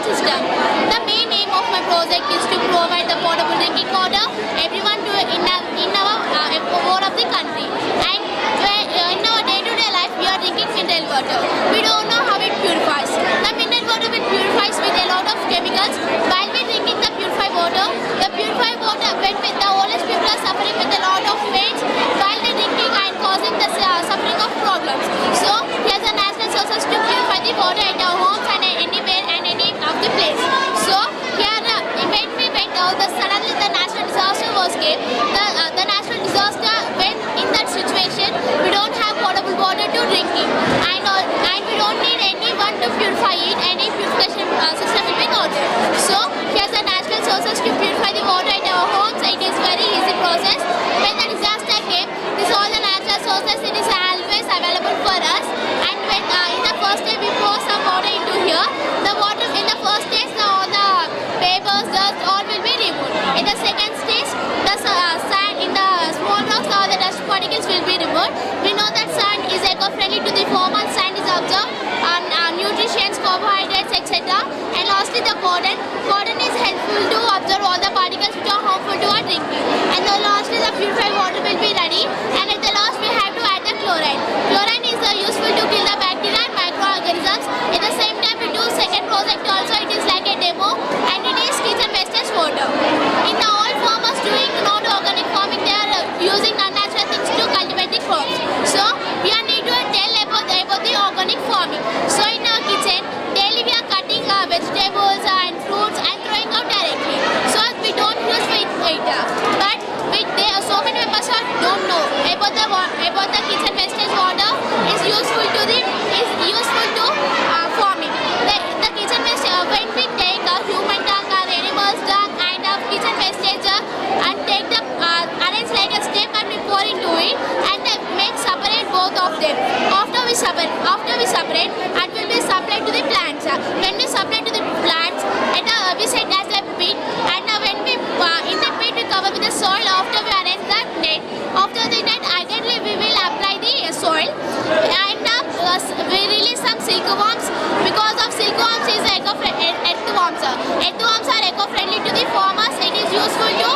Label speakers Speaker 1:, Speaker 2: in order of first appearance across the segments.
Speaker 1: system. The main aim of my project is to provide the portable drinking water everyone to in our whole of the country. And in our day-to-day life, we are drinking mineral water. We don't know how it purifies. The mineral water will purifies with a lot of chemicals. While we drinking the purified water, when the oldest people are suffering with a lot of pains while they drinking and causing the suffering of problems. So here's a national sources to purify the water at our homes and anywhere and any of the place. So here suddenly the national disaster was came. The national disaster, when in that situation we don't have potable water to drinking and we don't need anyone to purify it. Any purification system will be not there. So here's the national sources to purify the water at our homes. It is very easy process. When the disaster came, this all the natural sources, it is always available for us. And when in the first day we pour some water into here, the water in the first stage all the papers, dust, all will be removed. In the second stage, the sand in the small rocks or the dust particles will be removed. We know that sand is eco-friendly to the formal sand is observed nutrients, carbohydrates, etc. And lastly the cotton. Cotton is helpful to absorb all the particles which are harmful to our drinking. And then lastly the purified water will be ready. And at the last we have to add the chlorine. Chlorine is useful to kill the bacteria and microorganisms. At the same time we do second project also. It is like a demo and it is kitchen wastage water. In the all farmers doing not organic farming, they are using unnatural things to cultivate the crops. So we are need to tell about the organic farming. So in our kitchen daily we are cutting vegetables and fruits and throwing out directly. So we don't use it. But there are so many members who don't know about the kitchen wastage water is useful to farming. The kitchen waste when we take a human dung or animals dung and kitchen wastage and take the arrange like a step and we pour into it and then make separate both of them. After we separate it will be supplied to the plants. When we supply to the plants, we set as a pit and when we in the pit we cover with the soil. After we arrange the net, after the net again we will apply the soil and we release some silkworms because of silkworms is earthworms. Earthworms are eco-friendly to the farmers. It is useful to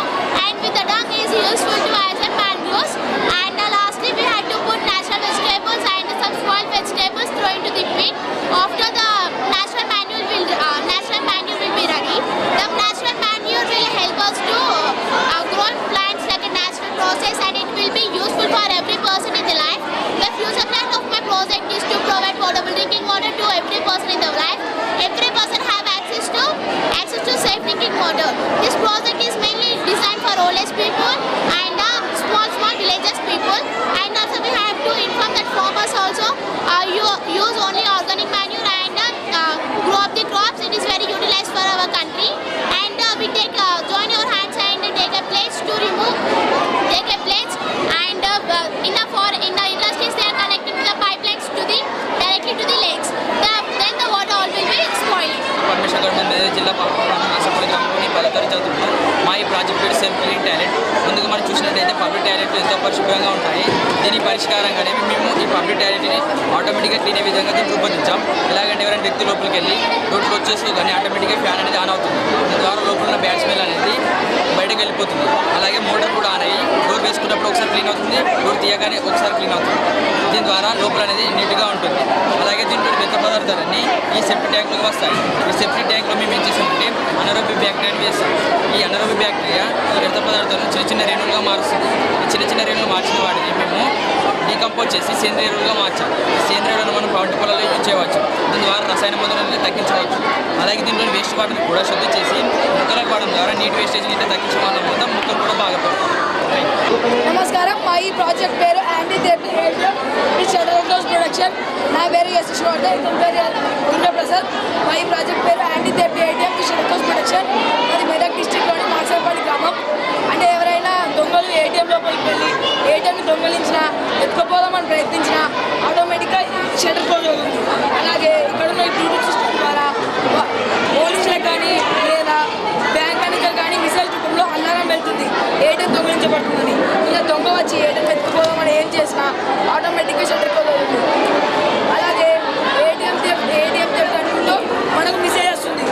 Speaker 1: and with the dung is useful to as a mangroves. And lastly we had to put natural vegetables and some spoiled vegetables throw into the pit. After the natural manure will be ready. The natural manure will help us to grow plants like a natural process and it will be useful for every person in the life. The future plan of my project is to provide potable drinking water to every person in their life. Every person have access to safe drinking water. This project is mainly designed for old age people and small villages people. And also we have to inform that farmers also use only organic manure and grow up the crops. It is very utilized for our country. And we take join your hands and take a pledge to remove. Take a pledge and in the industries they are connecting the pipelines directly to the lakes. Then the water all will be spoiling.
Speaker 2: Parameshwara government Medak జిల్లా నర్సపల్లి గ్రామంలోని 10వ తరగతి చదువుతున్నాం. మా ఈ project పేరు self clean toilet. ముందుగా మనం చూసినట్టయితే పబ్లిక్ టాయిలెట్ ఎంతో పరిశుభ్రంగా ఉంటాయి. దీని పరిష్కారంగానే మేము ఈ పబ్లిక్ టాయిలెట్ని ఆటోమేటిక్గా క్లీన్ అయ్యే విధంగా దీన్ని రూపొందించాం. ఎలాగంటే ఎవరైనా వ్యక్తి లోపలికి వెళ్ళి రోడ్లు వచ్చేస్తూ కానీ ఆటోమేటిక్గా ఫ్యాన్ అనేది ఆన్ అవుతుంది. దాని ద్వారా లోపల ఉన్న బ్యాడ్ స్మెల్ అనేది బయటకు వెళ్ళిపోతుంది. అలాగే మోటార్ కూడా ఆన్ అయ్యి డోర్ వేసుకున్నప్పుడు ఒకసారి క్లీన్ అవుతుంది, డోర్ తీయగానే ఒకసారి క్లీన్ అవుతుంది. దీని ద్వారా లోపల అనేది నీట్గా ఉంటుంది. అలాగే దీంట్లో వ్యర్థ పదార్థాలన్నీ ఈ సెప్టిక్ ట్యాంకులకు వస్తాయి. ఈ సెప్టిక్ ట్యాంక్లో మేము ఏం చేస్తామంటే అనరోబిక్ బ్యాక్టీరియాని వేస్తాం. ఈ అనరోబిక్ బ్యాక్టీరియా ఈ వ్యర్థ పదార్థాలను చిన్న రేణువులుగా మారుస్తుంది. ఈ చిన్న రేణువులు మార్చిన వాటిని మేము డీకంపోజ్ చేసి సేంద్రియ ఎరువులుగా మార్చాం. ఈ సేంద్రియ ఎరువులను మనం పంట పొలాల్లో యూజ్ చేయవచ్చు. దీని ద్వారా రసాయన మందులను తగ్గించవచ్చు. అలాగే దీంట్లో వేస్ట్ వాటర్ని కూడా శుద్ధి చేసి మొక్కలకు వాడడం ద్వారా నీటి వేస్టేజ్ని తగ్గించడం వల్ల మొత్తం మొక్కలు కూడా బాగా పడుతుంది.
Speaker 3: నమస్కారం. మా ఈ ప్రాజెక్ట్ పేరు యాంటీ థెరపీ ప్రొడక్షన్. నా పేరు ఎస్ శ్రీవర్ధన్, ఇతని పేరు ఇంద్రప్రసాద్. మా ఈ ప్రాజెక్ట్ పేరు యాంటీ థెరపీ ప్రొడక్షన్. అది మెదక్ డిస్ట్రిక్ట్లోని నర్సపల్లి గ్రామం. అంటే ఎవరైనా దొంగలు ఏటీఎం లోపలికి వెళ్ళి ఏటీఎంని దొంగలించినా ఎత్తుకుపోదామని ప్రయత్నించినా ఆటోమేటిక్గా షటర్ క్లోజ్ అవుతుంది. అలాగే ఇక్కడ ఉన్న బ్లూటూత్ సిస్టమ్ ద్వారా పోలీసులకు కానీ లేదా బ్యాంక్ మేనేజర్ కానీ మిసైల్ రూపంలో అల్లారం వెళ్తుంది ఏటీఎం దొంగలించబడుతుందని. ఇలా దొంగ వచ్చి ఏటీఎం ఎత్తుకుపోదామని ఏం చేసినా ఆటోమేటిక్గా షటర్ క్లోజ్ అవుతుంది. అలాగే ఏటీఎం అనుకుంటూ మనకు మిసైల్ వస్తుంది.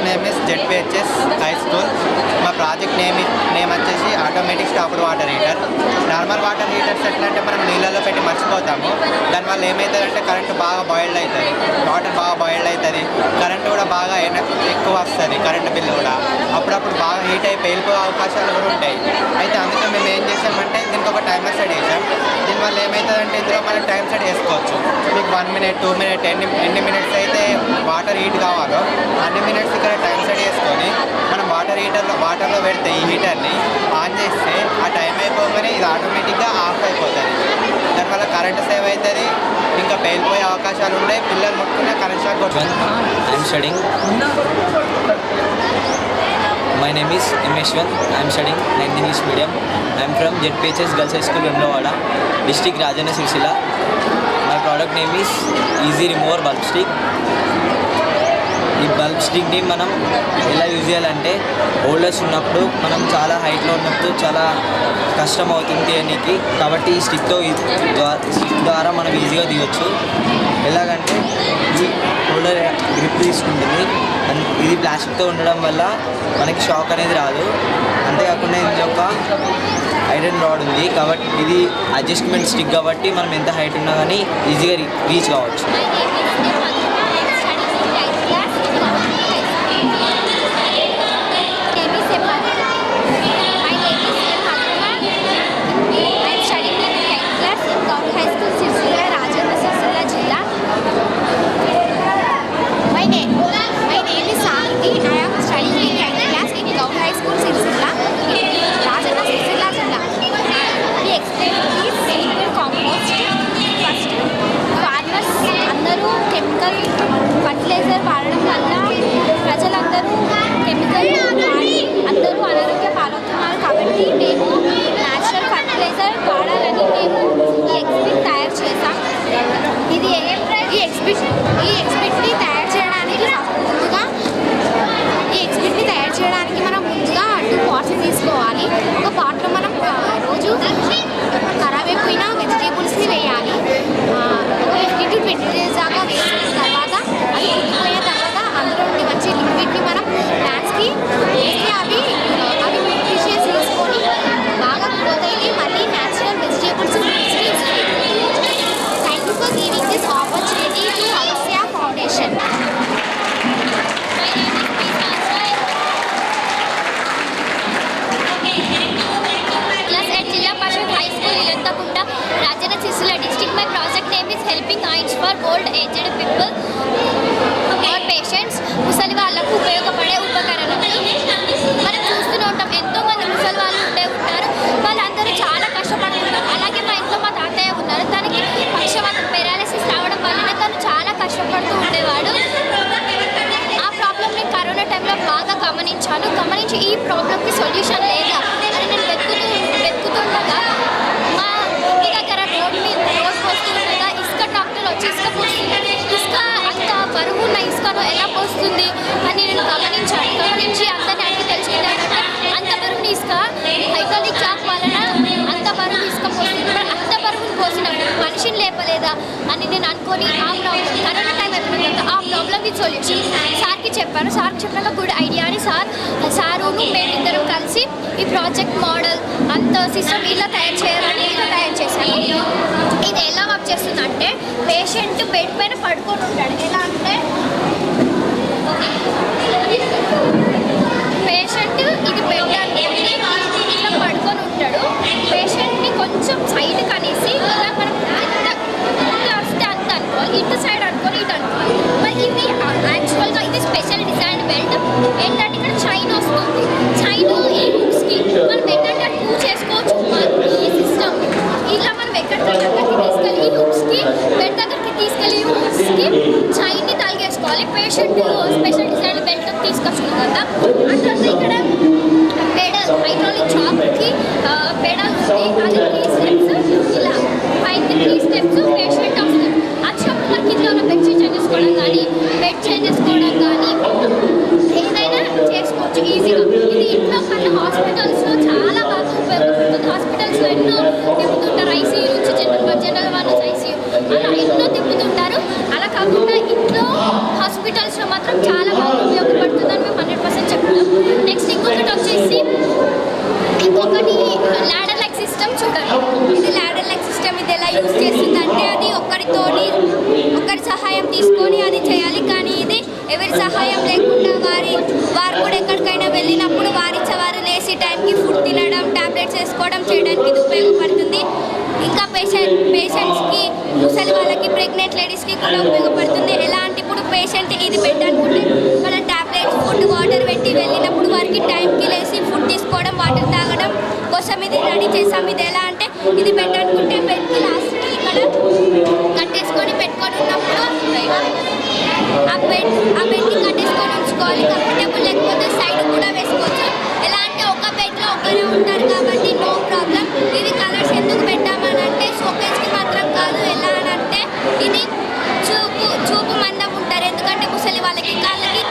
Speaker 4: Name is ZPHS high school. మా ప్రాజెక్ట్ నేమ్ వచ్చేసి automatic stopped water heater. Normal water heaters ఎట్లా అంటే మనం నీళ్ళలో పెట్టి మర్చిపోతాము. దానివల్ల ఏమవుతుందంటే కరెంటు బాగా బాయిల్డ్ అవుతుంది, వాటర్ బాగా బాయిల్డ్ అవుతుంది, కరెంటు కూడా బాగా ఎక్కువ వస్తుంది, కరెంటు బిల్లు కూడా అప్పుడప్పుడు బాగా హీట్ అయి పేలిపోయే అవకాశాలు కూడా ఉంటాయి. అయితే అందుకే మేము ఏం చేసామంటే దీనికి ఒక టైమర్ సెట్ చేసాం. దీనివల్ల ఏమవుతుందంటే ఇందులో మనం టైం సెట్ చేసుకోవచ్చు. మీకు 1 minute 2 minutes ఎన్ని మినిట్స్ అయితే వాటర్ హీట్ కావాలో అన్ని మినిట్స్ ఇక్కడ టైం సెట్ చేసుకొని మనం వాటర్లో పెడితే ఈ హీటర్ని ఆన్ చేస్తే ఆ టైం అయిపోగానే ఇది ఆటోమేటిక్గా ఆఫ్ అయిపోతుంది. దానివల్ల కరెంట్ సేవ్ అవుతుంది, ఇంకా పేలిపోయే అవకాశాలు ఉంటాయి. పిల్లలు ముట్టుకున్న కరెంట్ షాక్ కొట్టుకుంటారు.
Speaker 2: I'm studying. My name is Imeshwan. I am studying 9th English medium. I am from ZPHS Girls High School, Vemlawada, district Rajana Sircilla. My product name is Easy Remover Bulb Stick. ఈ bulb స్టిక్ని మనం ఎలా use చేయాలంటే olders ఉన్నప్పుడు మనం చాలా హైట్లో ఉన్నప్పుడు చాలా కష్టం అవుతుంది తీయడానికి. కాబట్టి ఈ స్టిక్ ద్వారా మనం ఈజీగా తీయవచ్చు. ఎలాగంటే ఈ హోల్డర్ గ్రిప్ తీసుకుంటుంది. ఇది ప్లాస్టిక్తో ఉండడం వల్ల మనకి షాక్ అనేది రాదు. అంతేకాకుండా ఇది ఒక ఐరన్ రాడ్ ఉంది కాబట్టి ఇది అడ్జస్ట్మెంట్ స్టిక్ కాబట్టి మనం ఎంత హైట్ ఉన్నా కానీ ఈజీగా రీచ్ కావచ్చు.
Speaker 1: ఫర్టిలైజర్ వాడడం వల్ల ప్రజలందరూ కెమికల్ అందరూ అనారోగ్య పాలవుతున్నారు. కాబట్టి మేము న్యాచురల్ ఫర్టిలైజర్ వాడాలని మేము ఈ ఎగ్జిబిట్ తయారు చేసాం. ఇది ఈ ఎగ్జిబిట్ని తయారు చేయడానికి మనం ముందుగా 2 పాట్స్ తీసుకోవాలి. ఒక పాట్లో మనం రోజు ఖరాబ్ అయిపోయిన వెజిటేబుల్స్ని వేయాలి. ఒక 15 to 20 days దాకా వేసిన తర్వాత అది ఉడికిపోయిన తర్వాత అందులో ఉండి మంచి లిక్విడ్ని మనం ప్లాంట్స్కి వేస్తే అవి న్యూట్రిషన్స్ తీసుకొని బాగా గ్రోత్ అయ్యి మళ్ళీ న్యాచురల్ వెజిటేబుల్స్ ఫ్రూట్స్ని ఇస్తాయి. Thank you for giving this opportunity to Avasya foundation. Rajana Sircilla district. My project name is helping eyes for old aged people or patients. ముసలి వాళ్ళకు ఉపయోగపడే ఉపకరణాలు మనం చూస్తూనే ఉంటాం. ఎంతో మంది ముసలి వాళ్ళు ఉంటారు, వాళ్ళందరూ చాలా కష్టపడుతున్నారు. అలాగే మా ఇంట్లో మా తాతయ్య ఉన్నారు, తనకి పక్షవాతం పెరాలసిస్ రావడం వల్ల తను చాలా కష్టపడుతూ ఉండేవాడు. ఆ ప్రాబ్లమ్ నేను కరోనా టైంలో బాగా గమనించి ఈ ప్రాబ్లమ్కి సొల్యూషన్ లేదా అని నేను వెతుకుతుండగా మా ఇంటి దగ్గర రోడ్ పోస్తుండగా ఇసుక ట్రాక్టర్ వచ్చి ఇసుక అంత బరువు ఉన్న ఇసుకను ఎలా పోస్తుంది అని నేను గమనించి అందరిని అడిగి తెలుసుకుంటే అంత బరువుని ఇసుక హైడ్రాలిక్ జాక్ వలన అంత బరువు ఇసుక పోస్తుంది. అంత బరువుని పోసినప్పుడు మనిషిని లేపలేదా అని నేను అనుకొని ఆ ప్రాబ్లం కరోనా టైం అయిపోయిన తర్వాత ఆ ప్రాబ్లమ్ విత్ సొల్యూషన్ సార్కి చెప్పాను. సార్కి చెప్పినాక గుడ్ ఐడియా అని సారును మేమిద్దరం కలిసి ఈ ప్రాజెక్ట్ మోడల్ అంత సిస్టమ్ ఇలా తయారు చేశాను. ఇది ఎలా వర్క్ చేస్తుందంటే పేషెంట్ బెడ్ పైన పడుకొని ఉంటాడు. ఎలా అంటే పేషెంట్ ఇది బెడ్ అనుకోండి, ఇట్లా పడుకొని ఉంటాడు. పేషెంట్ని కొంచెం సైడ్ కనేసి ఇలా మనం ఎంత వస్తే అంత అనుకోవాలి, ఇటు సైడ్ అనుకోని ఇటు అనుకోవాలి. మరి ఇది యాక్చువల్గా ఇది స్పెషల్ డిజైన్ బెల్ట్. ఏంటంటే ఇక్కడ చైన్ వస్తుంది. చైన్ ఈ హుక్స్కి మనం ఏంటంటే మూవ్ చేసుకోవచ్చు. ఈ సిస్టమ్ ఇలా మనం ఎక్కడికి తీసుకెళ్ళి ఈ హుక్స్కి బెడ్ దగ్గరికి తీసుకెళ్ళి ఈ హుక్స్కి చైన్ని తలిగేసుకోవాలి. పేషెంట్ స్పెషల్ డిజైన్ బెల్ట్ తీసుకొచ్చుకున్నాం కదా. అట్లా ఇక్కడ పెడల్ హైడ్రాలిక్ చాక్కి పెడల్ ఉంది. అది 3 steps ఇలా పైకి 3 steps పేషెంట్ వస్తుంది. వచ్చినప్పుడు మనకి ఇంట్లో ఉన్న బెడ్ చేంజ్ చేసుకోవడం కానీ ఏదైనా చేసుకోవచ్చు ఈజీగా. ఇది ఇంట్లో కన్నా హాస్పిటల్స్లో చాలా బాగా ఉపయోగపడుతుంది. హాస్పిటల్స్లో ఎన్నో తిప్పుతుంటారు, ఐసీయూ నుంచి జనరల్ వార్డ్స్ ఐసీయూ అలా ఎన్నో తిప్పుతుంటారు. అలా కాకుండా ఇంట్లో హాస్పిటల్స్లో మాత్రం చాలా బాగా ఉపయోగపడుతుందని మేము తీసుకోవడం చేయడానికి ఇది ఉపయోగపడుతుంది. ఇంకా పేషెంట్స్కి ముసలి వాళ్ళకి ప్రెగ్నెంట్ లేడీస్కి కూడా ఉపయోగపడుతుంది. ఎలా అంటే ఇప్పుడు పేషెంట్ ఇది పెట్టాలనుకుంటే మన టాబ్లెట్స్ ఫుడ్ వాటర్ పెట్టి వెళ్ళినప్పుడు వారికి టైంకి లేసి ఫుడ్ తీసుకోవడం వాటర్ తాగడం కోసం ఇది రెడీ చేసాం. ఇది ఎలా అంటే ఇది పెట్టాలనుకుంటే బెడ్కి లాస్ట్కి ఇక్కడ కట్టేసుకొని పెట్టుకొని ఉన్నప్పుడు ఆ బెడ్ని కట్టేసుకొని ఉంచుకోవాలి. కంఫర్టబుల్ లేకపోతే సైడ్ కూడా వేసుకోవచ్చు. ఎలా అంటే ఒక బెడ్లో ఒకరే ఉంటారు కాబట్టి నో ప్రాబ్లం. ఇది కలర్స్ ఎందుకు పెట్టామని అంటే షోకేస్కి మాత్రం కాదు. ఎలా అని అంటే ఇది చూపు మందం ఉంటారు. ఎందుకంటే ముసలి వాళ్ళకి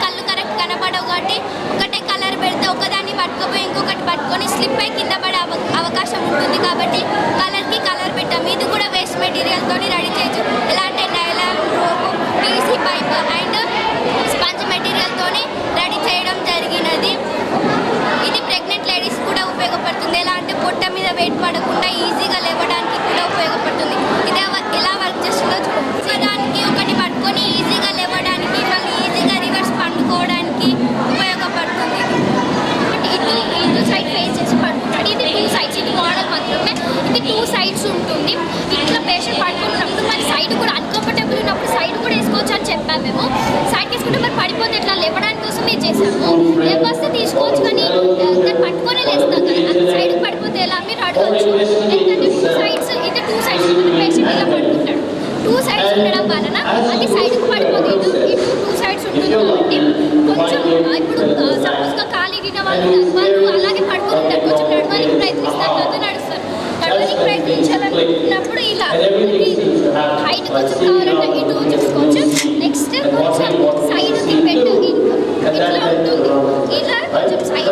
Speaker 1: కళ్ళు కరెక్ట్ కనపడవు కాబట్టి ఒకటే కలర్ పెడితే ఒకదాన్ని పట్టుకుపోయి ఇంకొకటి పట్టుకొని స్లిప్ అయి కింద పడే అవకాశం ఉంటుంది కాబట్టి కలర్కి కలర్ పెట్టాము. ఇది కూడా వేస్ట్ మెటీరియల్తో రెడీ చేయొచ్చు. ఎలా అంటే nylon rope PC pipe and sponge మెటీరియల్తో రెడీ చేయడం జరిగినది. ఇది ప్రెగ్నెంట్ లేడీస్ కూడా ఉపయోగపడుతుంది. ఎలా అంటే పొట్ట మీద వెయిట్ పడకుండా ఈజీగా లేవడానికి కూడా ఉపయోగపడుతుంది. ఇది ఎలా వర్క్ చేస్తుందో చూడండి. దానికి ఒకటి పట్టుకొని ఈజీగా లేవడానికి మళ్ళీ ఈజీగా రివర్స్ పండుకోవడానికి ఉపయోగపడుతుంది. ఇటు సైడ్ ఫేస్ చేసి పడుకుంటాడు. ఇది 2 సైడ్స్, ఇది మోడల్ మాత్రమే. ఇది 2 సైడ్స్ ఉంటుంది. ఇట్లా పేషెంట్ పడుకున్నప్పుడు మరి సైడ్ కూడా అన్కంఫర్టబుల్ ఉన్నప్పుడు సైడ్ కూడా వేసుకోవచ్చు అని చెప్పాము మేము. సైడ్ వేసుకుంటే మరి పడిపోతే ఇట్లా లేవడానికి కోసం మేము చేసాము. లేవస్తే తీసుకోవచ్చు కానీ పట్టుకొని లేస్తాం కదా, అది సైడ్ పడిపోతే ఎలా మీరు అడగవచ్చు. ఎందుకంటే 2 సైడ్స్ ఇది 2 సైడ్స్ ఉంటుంది. పేషెంట్ ఇలా పడుకుంటాడు. 2 సైడ్స్ ఉండడం వలన అది సైడ్కి పడిపోతే ఇటు 2 సైడ్స్ ఉంటుంది కాబట్టి కొంచెం ఇప్పుడు సపోజ్గా కాలు ఇరిగిన వాళ్ళు అలాగే పడుకుంటారు. కొంచెం నడవడానికి ప్రయత్నిస్తారు కదా, నడుస్తారు. నడవడానికి ప్రయత్నించాలనుకున్నప్పుడు ఇలా హైట్ కొంచెం కావాలంటే ఇటు చూసుకోవచ్చు. నెక్స్ట్ కొంచెం సైడ్కి పెట్టు ఇట్లా ఉంటుంది. ఇలా కొంచెం సైడ్కి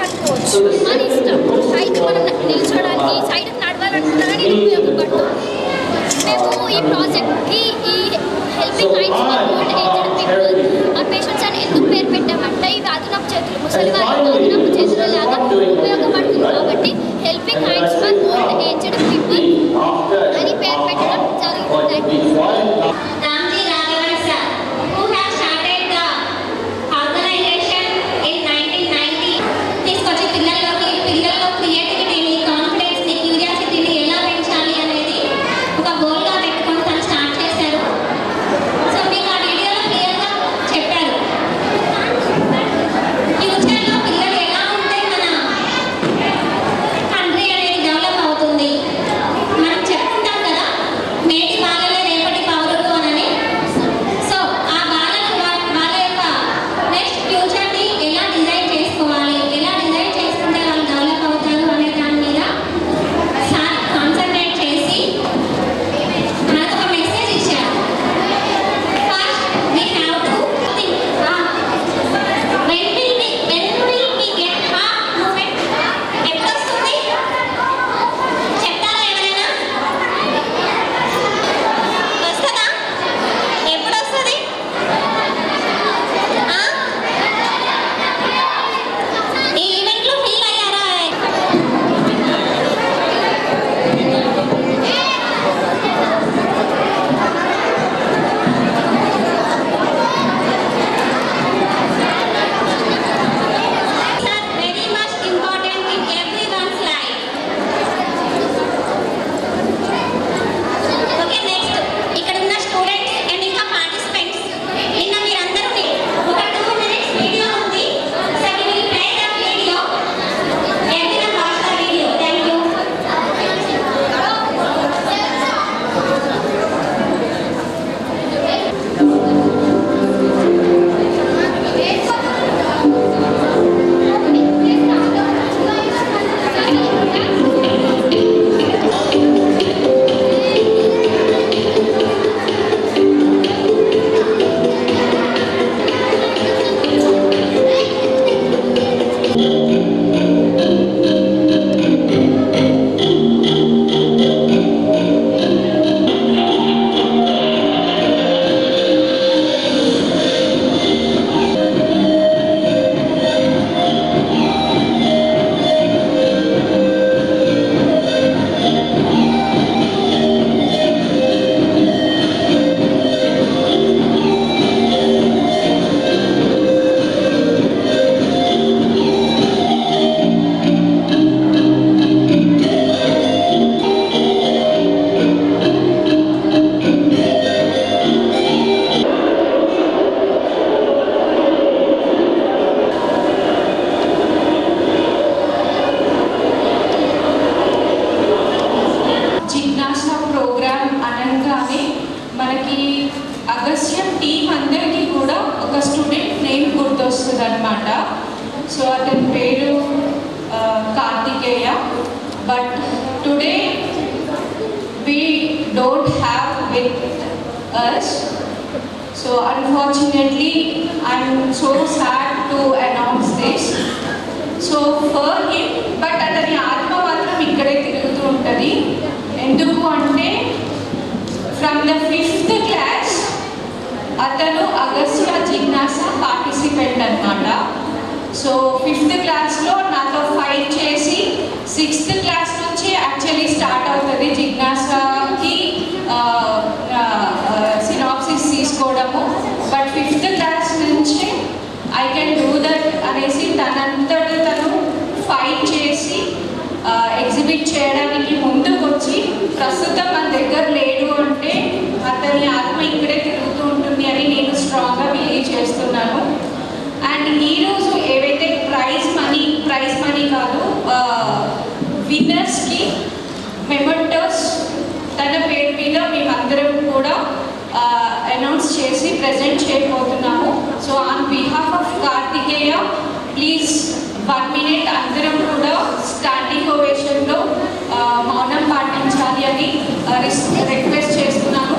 Speaker 1: అనుకోవచ్చు అని ఇష్టం. సైడ్ మనం నిల్చోడానికి సైడ్కి నడవాలనుకున్నా కానీ ఇది ఉపయోగపడుతుంది. మేము ఈ ప్రాజెక్ట్కి ఈ helping hands for old aged people ఆ పేషెంట్స్ అని ఎందుకు పేరు పెట్టామంటే ఇవి అదనపు చేతులు, ముసలి వాళ్ళకి అదనపు చేతులు లాగా ఉపయోగపడుతుంది కాబట్టి helping hands for old aged people అని పేరు పెట్టడం జరుగుతుంది.
Speaker 5: ఒక గోల్గా పెట్టుకొని తను స్టార్ట్ చేశారు. సో మీకు ఆ వీడియో అన్నమాట. సో అతని పేరు Karthikeya. But today we don't have with us. So unfortunately, I'm so sad to announce this. So for him, but అతని ఆత్మ మాత్రం ఇక్కడే తిరుగుతూ ఉంటుంది. ఎందుకు అంటే ఫ్రమ్ ద 5th క్లాస్ అతను అగస్త్య జిజ్ఞాస పార్టిసిపెంట్ అన్నమాట. సో 5th క్లాస్లో నాతో ఫైట్ చేసి 6th క్లాస్ నుంచి యాక్చువల్లీ స్టార్ట్ అవుతుంది జిజ్ఞాసకి సినాప్సిస్ తీసుకోవడము. బట్ 5th క్లాస్ నుంచి ఐ కెన్ డూ దట్ అనేసి తనంతటి తను ఫైట్ చేసి ఎగ్జిబిట్ చేయడానికి ముందుకు వచ్చి ప్రస్తుతం మన దగ్గర లేడు అంటే అతని ఆత్మ ఇక్కడే తిరుగుతూ ఉంటుంది అని నేను స్ట్రాంగ్గా బిలీవ్ చేస్తున్నాను. అండ్ ఈరోజు ఏవైతే ప్రైజ్ మనీ కాదు, విన్నర్స్కి మెమెంటోస్ తన పేరు మీద మేమందరం కూడా అనౌన్స్ చేసి ప్రజెంట్ చేయబోతున్నాము. So on behalf of Karthikeya please 1 minute అందరం కూడా స్టాండింగ్ ఓవేషన్లో మౌనం పాటించాలి అని రిక్వెస్ట్ చేస్తున్నాను.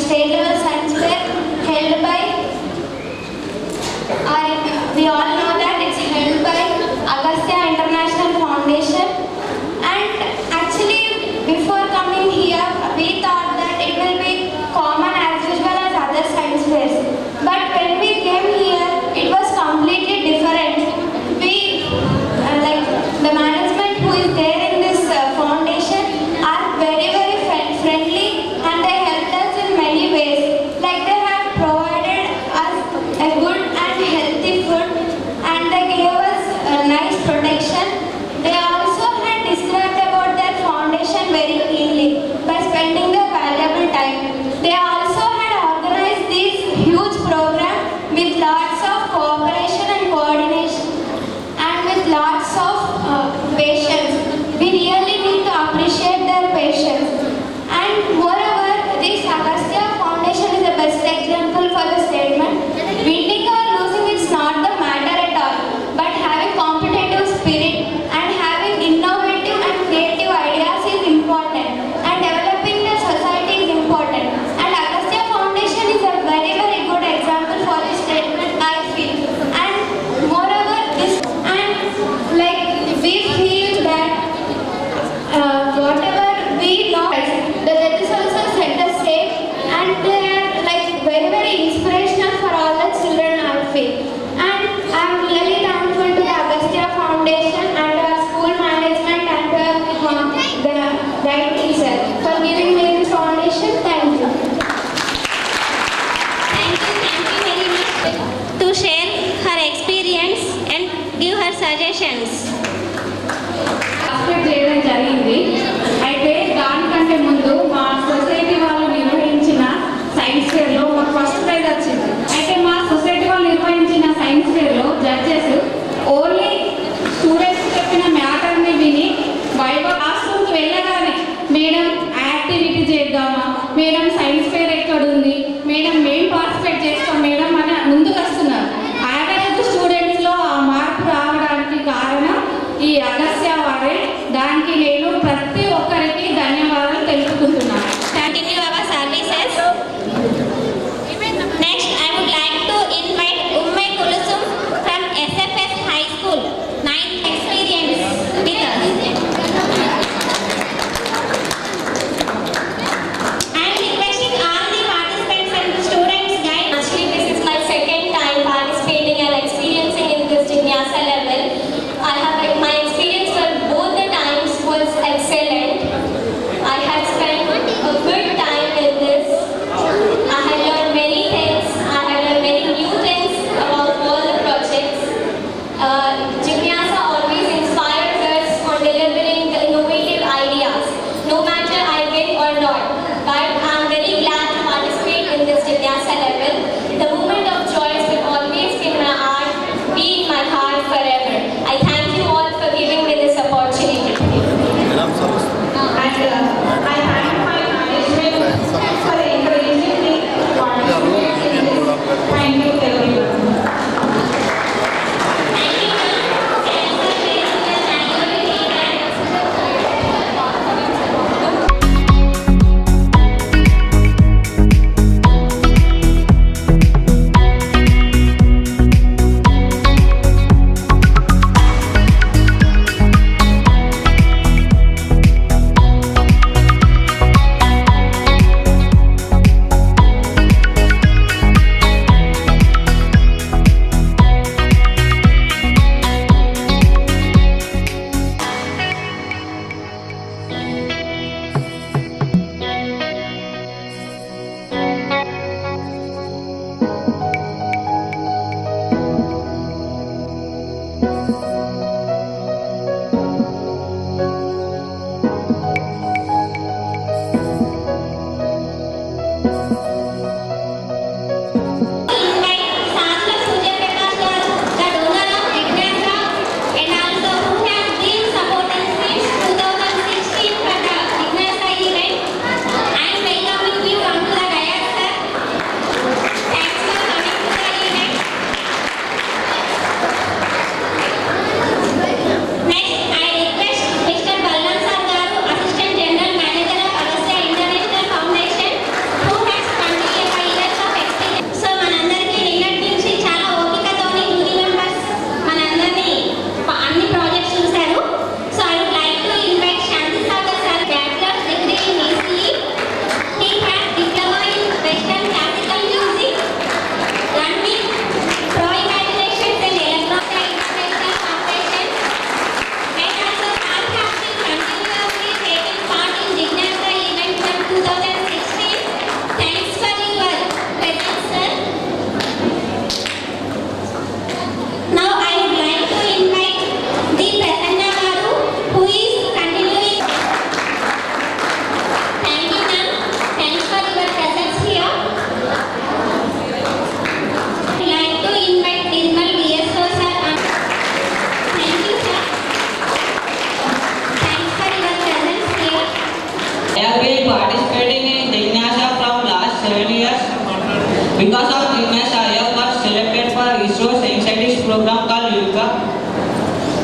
Speaker 6: State level science fair held by, we all know that it's held by Agastya International Foundation. And actually before coming here we thought that it will be common as usual as other science fairs, but when we came here it was completely different. We like the management who is there in this foundation are very friendly, and they helped us in many ways. Like they have provided us a good and healthy food, and they gave us a nice protection. They also had described about their foundation very keenly by spending their valuable time. They also had organized this huge program with lots of cooperation and coordination, and with lots of patience. We really need to appreciate their patience. And moreover, this Agastya Foundation is the best example for the statement. Winning or losing is not the matter at all, but having competitive spirit and having innovative and creative ideas is important, and developing the society is important. And Agastya Foundation is a very good example for this statement, I feel. And moreover, this and like we feel that whatever we know, the judges also set the stage, and they are like very inspirational for all the children, I feel. And I am really thankful to the Agastya Foundation and our school management and the right teacher for giving me this foundation. Thank you.
Speaker 1: Thank you very much to share her experience and give her suggestions.
Speaker 5: Participate చేయడం జరిగింది. అయితే దానికంటే ముందు మా society వాళ్ళు నిర్వహించిన science ఫేర్లో మాకు first prize వచ్చింది. అయితే మా సొసైటీ వాళ్ళు నిర్వహించిన సైన్స్ ఫేర్లో జడ్జెస్ ఓన్లీ స్టూడెంట్స్ చెప్పిన మ్యాటర్ని విని వైవా క్లాస్రూమ్కి వెళ్ళగానే మేడం యాక్టివిటీ చేద్దామా, మేడం సైన్స్ ఫేర్ ఎక్కడ ఉంది, మేడం మేము పార్టిసిపేట్ చేస్తాం మేడం అని ముందుకు వస్తున్నారు. యావరేజ్ స్టూడెంట్స్లో ఆ మార్పు రావడానికి కారణం ఈ అగస్త్య వారే. దానికి నేను ప్రతి ఒక్కరికి ధన్యవాదాలు తెలుపుకుంటున్నాను.
Speaker 1: Continue our services. Next, I would like to invite Umme Kulusum from SFS High School, 9th experience with us. I am requesting all the participants
Speaker 7: been participating in Jignasa from last 7 years. Because of Jignasa, I have got selected for ISRO Science Scientist program called Yuka.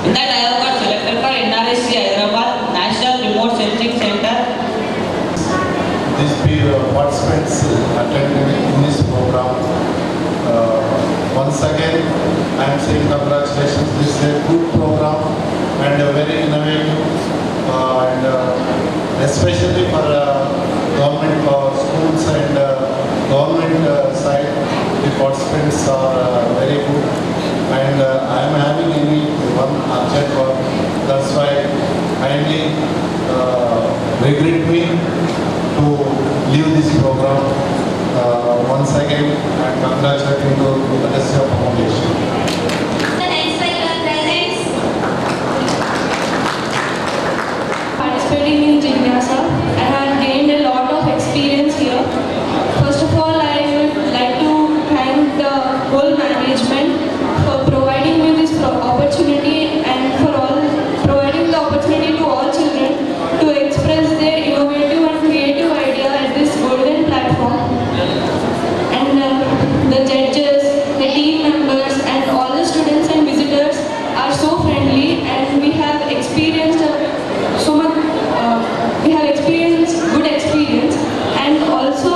Speaker 7: In that I have got selected for NRSC Hyderabad National Remote Sensing Center.
Speaker 8: These participants attended in this program. Once again, I am saying congratulations. This is a good program and very innovative, and especially for government schools and government side, the participants are very good. And I am having only one object work. That's why kindly regret me to leave this program. Once again, and congratulating to Agastya Foundation.
Speaker 5: Participating in Jignasa, I have gained a lot of experience here. First of all, I would like to thank the whole management for providing me this opportunity and for providing the opportunity to all children to express their innovative and creative idea at this golden platform. And the judges, the team members and all the students and visitors are so friendly, and we have experienced so much, good experience, and also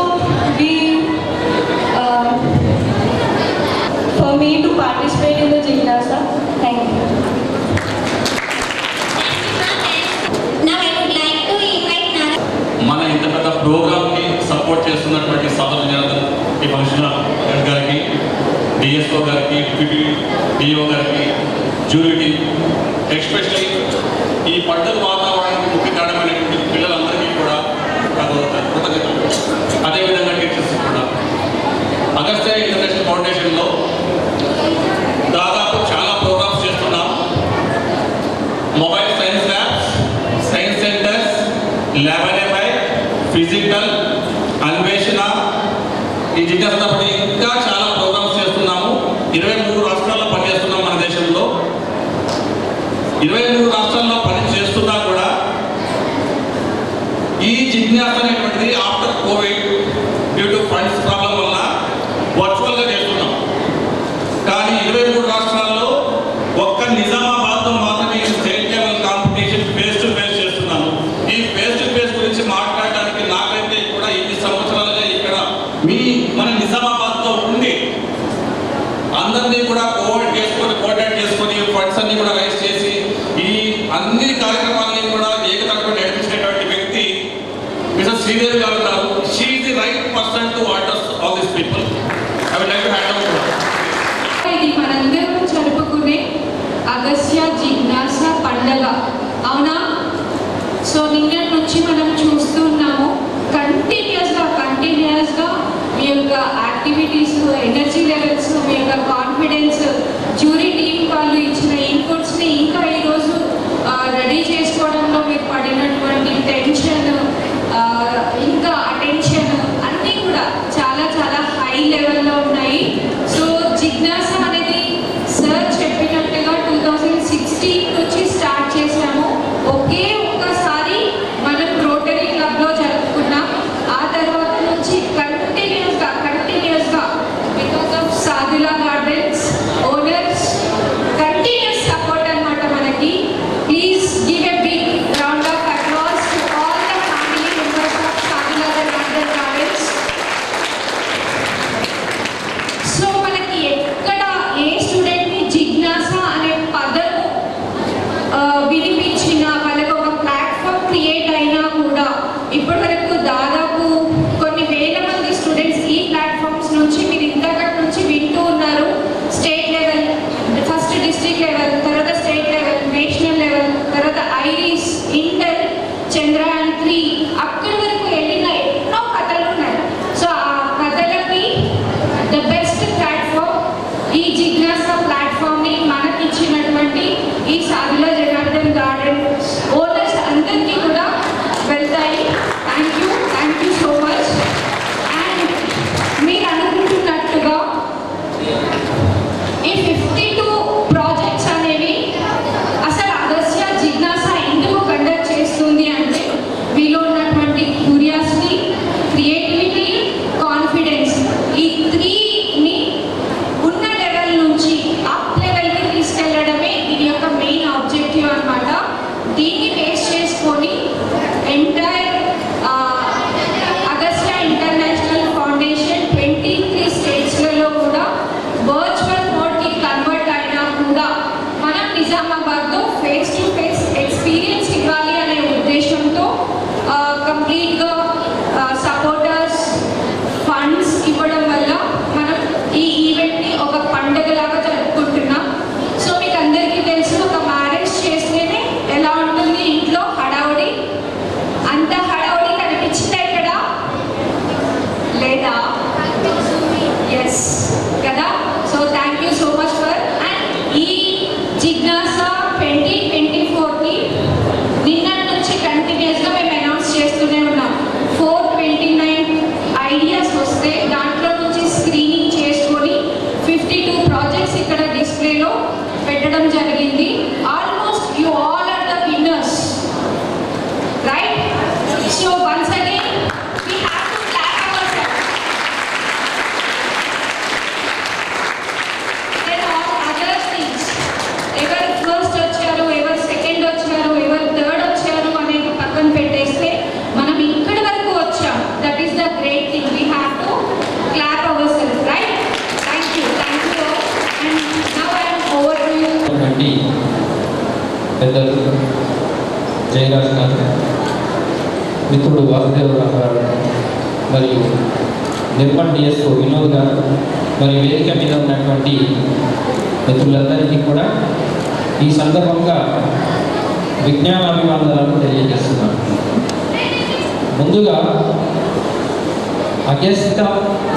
Speaker 5: for me to participate in the Jignasa. Thank you.
Speaker 6: Now I would like to invite Nara.
Speaker 9: మన ఇంత పెద్ద ప్రోగ్రామ్కి support చేస్తున్నటువంటి సభలు ఈ function head గారికి, DSO గారికి, deputy DO గారికి, జ్యూరీ టీమ్, ఎస్పెషలీ ఈ పండుగ వాతావరణానికి ముఖ్య కారణమైనటువంటి పిల్లలందరికీ కూడా కృతజ్ఞతలు. అదేవిధంగా టీచర్స్ కూడా. అగస్త్య ఇంటర్నేషనల్ ఫౌండేషన్లో దాదాపు చాలా ప్రోగ్రామ్స్ చేస్తున్నాం. Mobile science labs, science centres, laboratory, physical, అన్వేషణ, ఈ జిజ్ఞాసతో ఇంకా చాలా ప్రోగ్రామ్స్ చేస్తున్నాము. 23 రాష్ట్రాల్లో పనిచేస్తున్నాం మన దేశంలో. 23 రాష్ట్రాల్లో పని చేస్తున్నా కూడా ఈ జిజ్ఞాస అనేటువంటిది after Covid due to funds problem వల్ల వర్చువల్గా చేస్తున్నాం. కానీ 23 రాష్ట్రాల్లో ఒక్క నిజామాబాద్లో మాత్రమే state level competition face to face చేస్తున్నాను. ఈ ఫేస్ టు ఫేస్ గురించి మాట్లాడడానికి నాకైతే కూడా ఇన్ని సంవత్సరాలుగా ఇక్కడ మన నిజామాబాద్లో ఉండి అందరినీ కూడా కోఆర్డినేట్ చేసుకొని ఫండ్స్ అన్ని కూడా రైజ్ చేసి ఈ అన్ని కార్యక్రమాలని కూడా ఏకతరపున నడిపించినటువంటి వ్యక్తి మిస్టర్ శ్రీదేవి గారు ఉన్నారు. She is the right person to address all this people. I would like to hand over.
Speaker 5: ఇది మనందరం జరుపుకునే అగస్త్య జిజ్ఞాస పండగ, అవునా? సో నిన్నటి నుంచి మనం చూస్తున్నాము కంటిన్యూస్గా మీ యొక్క యాక్టివిటీస్, ఎనర్జీ లెవెల్స్, మీ యొక్క కాన్ఫిడెన్స్, జ్యూరీ టీమ్ వాళ్ళు ఇచ్చిన ఇన్పుట్స్ని ఇంకా ఈరోజు రెడీ చేసుకోవడంలో మీరు పడినటువంటి టెన్షన్, ఇంకా అటెన్షన్ అన్నీ కూడా చాలా చాలా హై లెవెల్లో ఉన్నాయి. సో జిజ్ఞాస అనేది సార్ చెప్పినట్టుగా 2016 నుంచి స్టార్ట్ చేశాము. ఒకే ఒక్కసారి మనం So once again, we have to clap ourselves. Then all other things, ఎవరు ఫస్ట్ వచ్చారు, ఎవరు సెకండ్ వచ్చారు, ఎవరు థర్డ్ వచ్చారు అనేది పక్కన పెట్టేస్తే మనం ఇక్కడి వరకు వచ్చాం. That is the great thing. We have to clap our self, right? Thank you. And now I'm over to you.
Speaker 10: పెద్దలు జయరాజ్ గారు, మిత్రుడు వాసుదేవరావు గారు, మరియు నిర్మల్ డిఎస్ఓ వినోద్ గారు, మరియు వేదిక మీద ఉన్నటువంటి మిత్రులందరికీ కూడా ఈ సందర్భంగా విజ్ఞానాభివందనాలు తెలియజేస్తున్నాను. ముందుగా అగస్త్య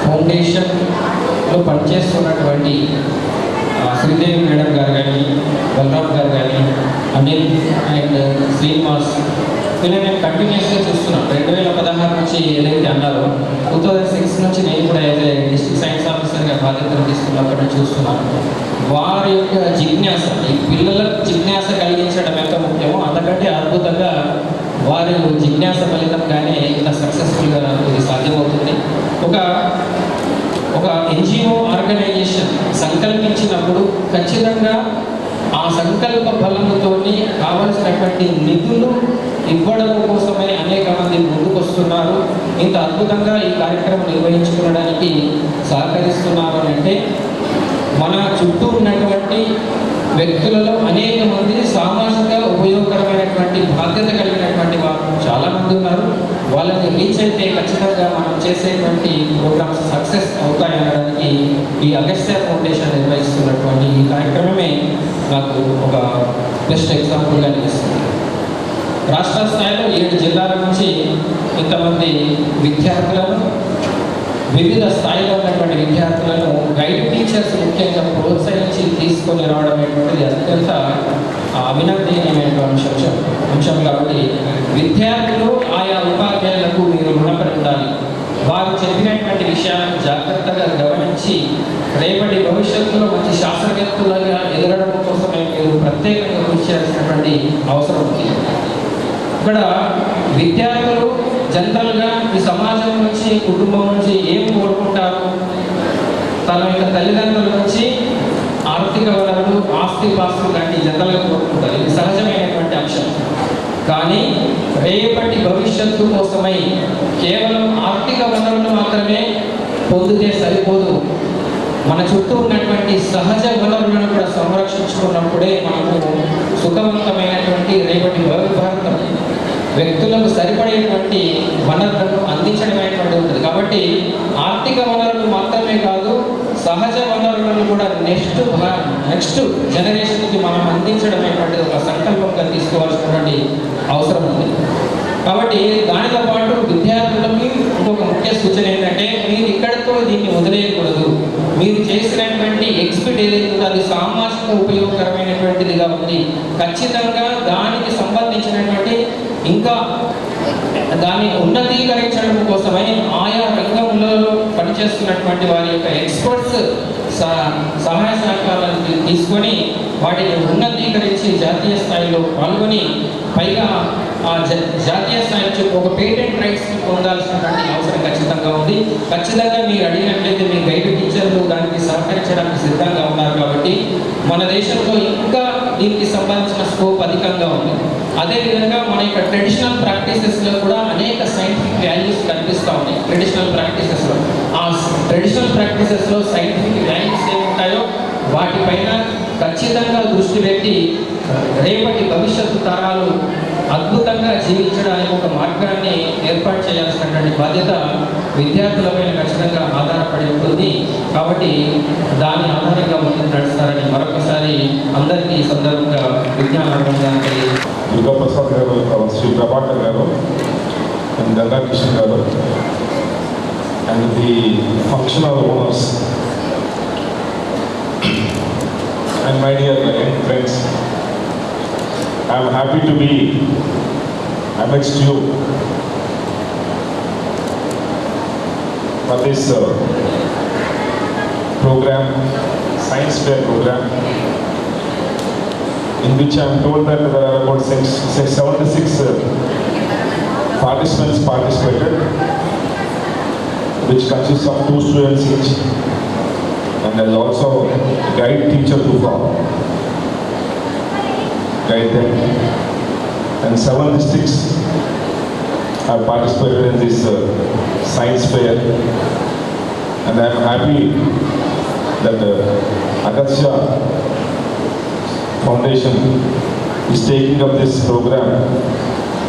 Speaker 10: ఫౌండేషన్లో పనిచేస్తున్నటువంటి శ్రీదేవి మేడం గారు కానీ, బలరామ్ గారు కానీ, అనిల్ అండ్ శ్రీనివాస్, వీళ్ళు నేను కంటిన్యూస్గా చూస్తున్నాను. 2016 నుంచి ఏదైతే అన్నారో 2006 నుంచి నేను కూడా ఏదైతే డిస్ట్రిక్ట్ సైన్స్ ఆఫీసర్గా బాధ్యతలు తీసుకున్నప్పటి నుంచి చూస్తున్నాను. వారి యొక్క జిజ్ఞాస, ఈ పిల్లలకు జిజ్ఞాస కలిగించడం ఎంత ముఖ్యమో అంతకంటే అద్భుతంగా వారి జిజ్ఞాస ఫలితంగానే ఇంత సక్సెస్ఫుల్గా ఇది సాధ్యమవుతుంది. ఒక ఎన్జిఓ ఆర్గనైజేషన్ సంకల్పించినప్పుడు ఖచ్చితంగా ఆ సంకల్ప బలంతో కావలసినటువంటి నిధులు ఇవ్వడం కోసమే అనేక మంది ముందుకు వస్తున్నారు. ఇంత అద్భుతంగా ఈ కార్యక్రమం నిర్వహించుకోవడానికి సహకరిస్తున్నారు అని అంటే మన చుట్టూ ఉన్నటువంటి వ్యక్తులలో అనేక మంది సామాజిక ఉపయోగకరమైనటువంటి బాధ్యత కలిగినటువంటి వారు చాలామంది ఉన్నారు. వాళ్ళని రీచ్ అయితే ఖచ్చితంగా మనం చేసేటువంటి ప్రోగ్రామ్స్ సక్సెస్ అవుతాయనడానికి ఈ అగస్త్య ఫౌండేషన్ నిర్వహిస్తున్నటువంటి ఈ కార్యక్రమమే నాకు ఒక బెస్ట్ ఎగ్జాంపుల్గా నిలుస్తుంది. రాష్ట్ర స్థాయిలో 7 జిల్లాల నుంచి ఇంతమంది విద్యార్థులను, వివిధ స్థాయిలో ఉన్నటువంటి విద్యార్థులను గైడ్ టీచర్స్ ముఖ్యంగా ప్రోత్సహించి తీసుకొని రావడం అనేటువంటిది అత్యంత అభినందనీయమైనటువంటి అంశం. కాబట్టి విద్యార్థులు ఆయా ఉపాధ్యాయులకు మీరు రుణపడి ఉండాలి. వారు చెప్పినటువంటి విషయాలను జాగ్రత్తగా గమనించి రేపటి భవిష్యత్తులో మంచి శాస్త్రవేత్తలుగా ఎదగడం కోసమే మీరు ప్రత్యేకంగా కృషి చేయాల్సినటువంటి అవసరం ఉంది. ఇక్కడ విద్యార్థులు జనరల్గా ఈ సమాజం నుంచి, కుటుంబం నుంచి ఏం కోరుకుంటారు? తన యొక్క తల్లిదండ్రుల నుంచి ఆర్థిక వనరులు, ఆస్తి పాస్తులు లాంటి జనరల్గా కోరుకుంటారు. ఇది సహజమైనటువంటి అంశం. కానీ రేపటి భవిష్యత్తు కోసమై కేవలం ఆర్థిక వనరులు మాత్రమే పొందితే సరిపోదు. మన చుట్టూ ఉన్నటువంటి సహజ వనరులను కూడా సంరక్షించుకున్నప్పుడే మనకు సుఖవంతమైనటువంటి రేపటి భారతం వ్యక్తులకు సరిపడేటువంటి వనరులను అందించడమైనటువంటి ఉంటుంది. కాబట్టి ఆర్థిక వనరులు మాత్రమే కాదు, సహజ వనరులను కూడా నెక్స్ట్ జనరేషన్కి మనం అందించడమైనటువంటి ఒక సంకల్పంగా తీసుకోవాల్సినటువంటి అవసరం ఉంది. కాబట్టి దానితో పాటు విద్యార్థులకి ఇంకొక ముఖ్య సూచన ఏంటంటే, మీరు ఇక్కడితో దీన్ని వదిలేయకూడదు. మీరు చేసినటువంటి ఎగ్జిబిట్ ఏదైతే ఉందో అది సామాజిక ఉపయోగకరమైనటువంటిదిగా ఉంది. ఖచ్చితంగా దానికి సంబంధించినటువంటి ఇంకా దాన్ని ఉన్నతీకరించడం కోసమై ఆయా రంగంలో పనిచేస్తున్నటువంటి వారి యొక్క ఎక్స్పర్ట్స్ సహాయ సహకారాలను తీసుకొని వాటిని ఉన్నతీకరించి జాతీయ స్థాయిలో పాల్గొని పైగా ఆ జాతీయ స్థాయి నుంచి ఒక పేటెంట్ రైట్స్ పొందాల్సినటువంటి అవసరం ఖచ్చితంగా ఉంది. ఖచ్చితంగా మీరు అడిగినట్లయితే మీ గైడ్ టీచర్లు దానికి సహకరించడానికి సిద్ధంగా ఉన్నారు. కాబట్టి మన దేశంలో ఇంకా దీనికి సంబంధించిన స్కోప్ అధికంగా ఉంది. అదేవిధంగా మన యొక్క ట్రెడిషనల్ ప్రాక్టీసెస్లో కూడా అనేక సైంటిఫిక్ వాల్యూస్ కనిపిస్తూ ఉన్నాయి. ట్రెడిషనల్ ప్రాక్టీసెస్లో సైంటిఫిక్ వాల్యూస్ ఏముంటాయో వాటిపైన ఖచ్చితంగా దృష్టి పెట్టి రేపటి భవిష్యత్తు తరాలు అద్భుతంగా జీవించడానికి ఒక మార్గాన్ని ఏర్పాటు చేయాల్సినటువంటి బాధ్యత విద్యార్థులపైన ఖచ్చితంగా ఆధారపడి ఉంటుంది. కాబట్టి దాని ఆధారంగా ముందుకు నడుస్తారని మరొకసారి అందరికీ ఈ సందర్భంగా విజ్ఞానాభివందనాలు.
Speaker 11: దుర్గాప్రసాద్ గారు, శ్రీ ప్రభాకర్ గారు, అండ్ గంగా కిషన్ గారు, and the functional owners and my dear friends, I am happy to be amidst you for this program, science fair program, in which I am told that there are about 76 participants participated, which consists of 2 students each, and there's also a guide teacher to guide them. And 7 districts have participated in this science fair, and I am happy that Agastya Foundation is taking up this program,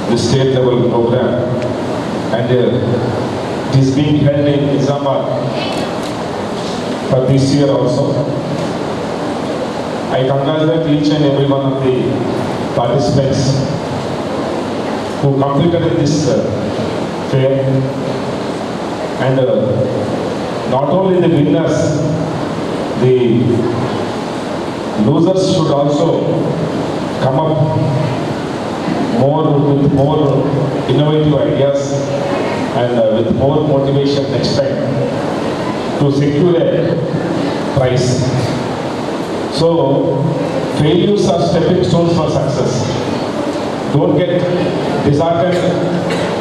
Speaker 11: this state level program, and it is being held in Nizamabad for this year also. I congratulate each and every one of the participants who completed this fair, and not only the winners, the losers should also come up with more innovative ideas and with more motivation next time to secure a prize. So failures are stepping stones for success. Don't get disheartened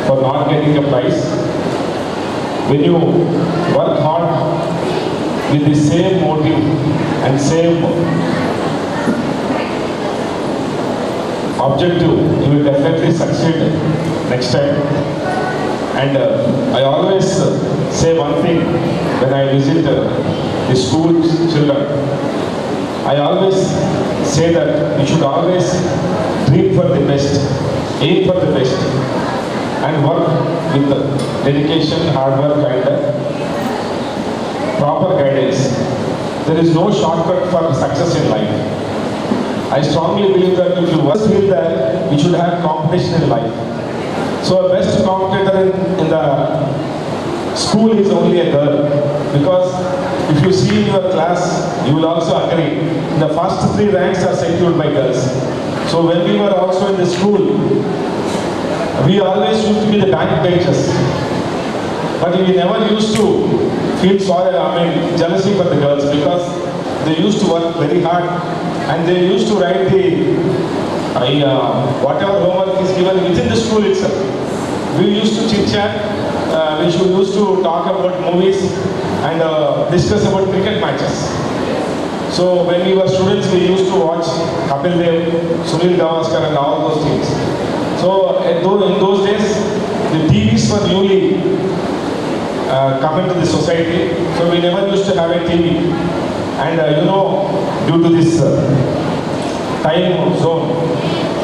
Speaker 11: for not getting a prize. When you work hard with the same motive and same objective, you will definitely succeed next time. And I always say one thing when I visit the school children. I always say that you should always dream for the best, aim for the best, and work with dedication, hard work, and proper guidance. There is no shortcut for success in life. I strongly believe that if you feel that you should have competition in life. So a best competitor in the school is only a girl, because if you see in your class, you will also agree, the first 3 ranks are secured by girls. So when we were also in the school, we always used to be the back benches, but we never used to feel jealousy for the girls, because they used to work very hard and they used to write the whatever homework is given within the school itself. We used to chit chat, we used to talk about movies and discuss about cricket matches. So when we were students, we used to watch Kapil Dev, Sunil Gavaskar and all those things. So in those days, the TVs were newly coming to the society, so we never used to have a TV. And due to this time zone,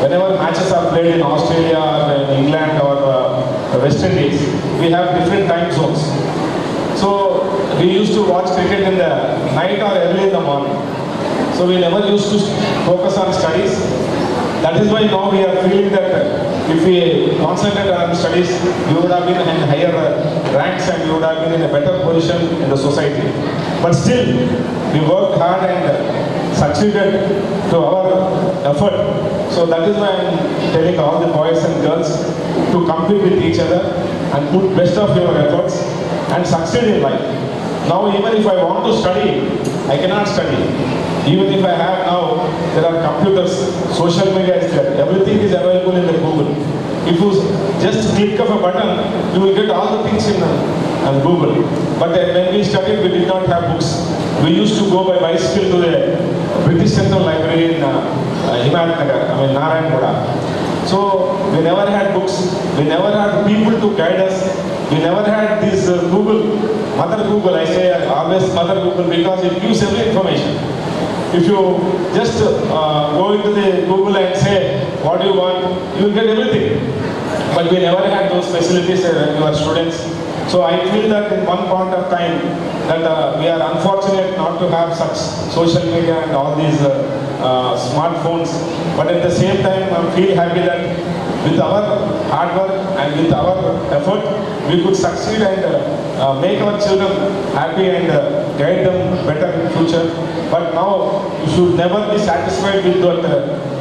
Speaker 11: whenever matches are played in Australia or in England or West Indies, we have different time zones. So we used to watch cricket in the night or early in the morning. So we never used to focus on studies. That is why now we are feeling that if we concentrated on studies, we would have been in higher ranks and we would have been in a better position in the society. But still, we worked hard and succeeded to our effort. So that is why I am telling all the boys and girls to compete with each other and put best of your efforts and succeed in life. Now even if I want to study, I cannot study. Even if I have now, there are computers, social media is there, everything is available in the Google. If you just click of a button, you will get all the things in Google. But when we studied, we did not have books. We used to go by bicycle to the British Central Library in Himayat Narayanpura. So we never had books, we never had people to guide us, we never had this Google, Mother Google. I say always Mother Google because it gives every information. If you just go into the Google and say what you want, you will get everything. But we never had those facilities when we were students. So I feel that in one point of time that we are unfortunate not to have such social media and all these smartphones. But at the same time, I feel happy that with our hard work and with our effort, we could succeed and make our children happy and guide them better in future. But now you should never be satisfied with that.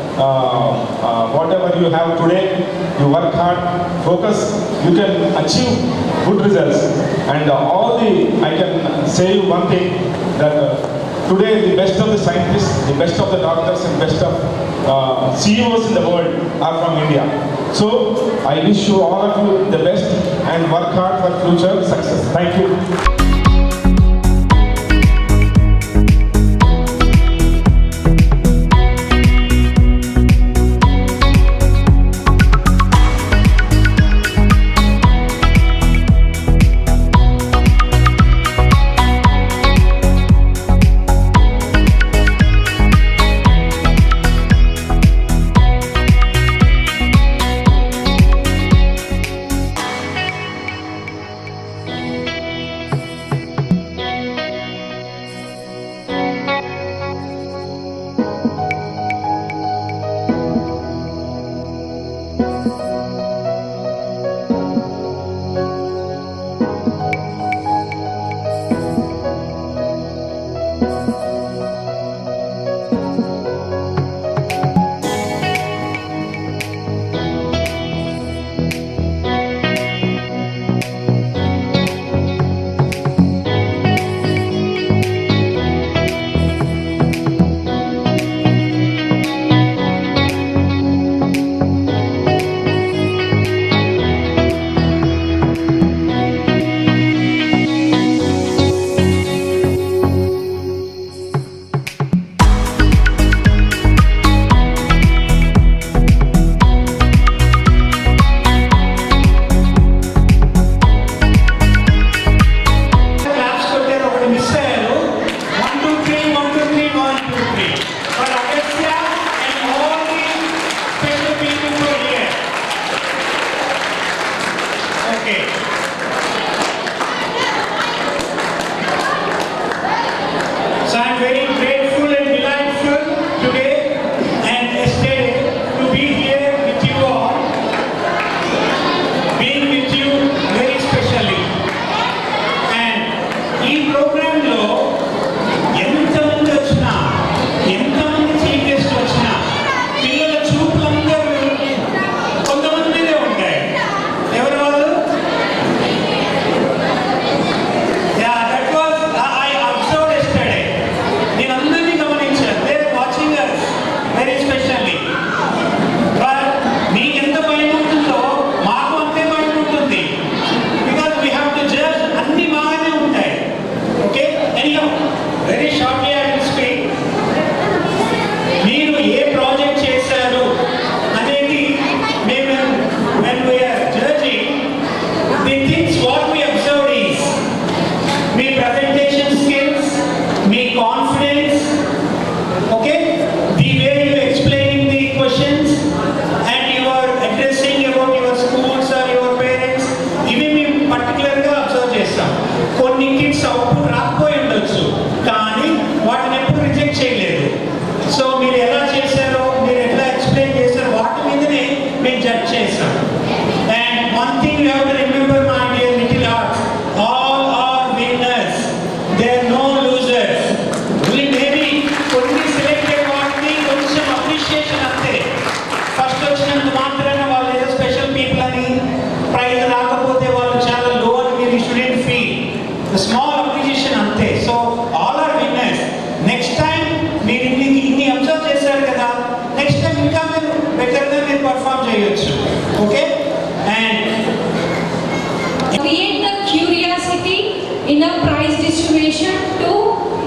Speaker 11: Whatever you have today, you work hard, focus, you can achieve good results. And I can say you one thing, that today the best of the scientists, the best of the doctors and best of CEOs in the world are from India. So I wish you all of you the best and work hard for future success. Thank you.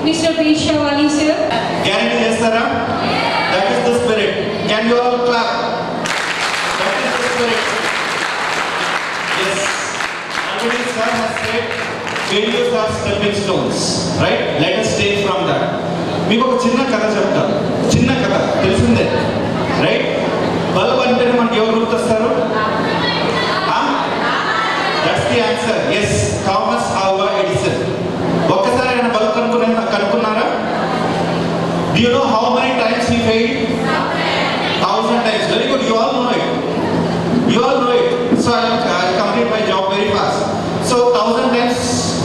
Speaker 5: Mr. B. Shawali, sir.
Speaker 12: Guarantee yes, sir? That is the spirit. Can you all clap? That is the spirit. Yes. Already sir has said failures are stepping stones. Right? Let us take from that. మీకు ఒక చిన్న కథ చెప్తాను. చిన్న కథ తెలిసిందే. Right? Bulb అంటే మనకి ఎవరు గుర్తొస్తారు? That's the answer. Yes, Thomas Alva Edison. ఒక్కసారి ఆయన బల్బ్ కనుక్కున్నారా? Do you know how many times he failed? 1000 times. Very good. You all know it. You all know it. So I'll complete my job very fast. So 1000 times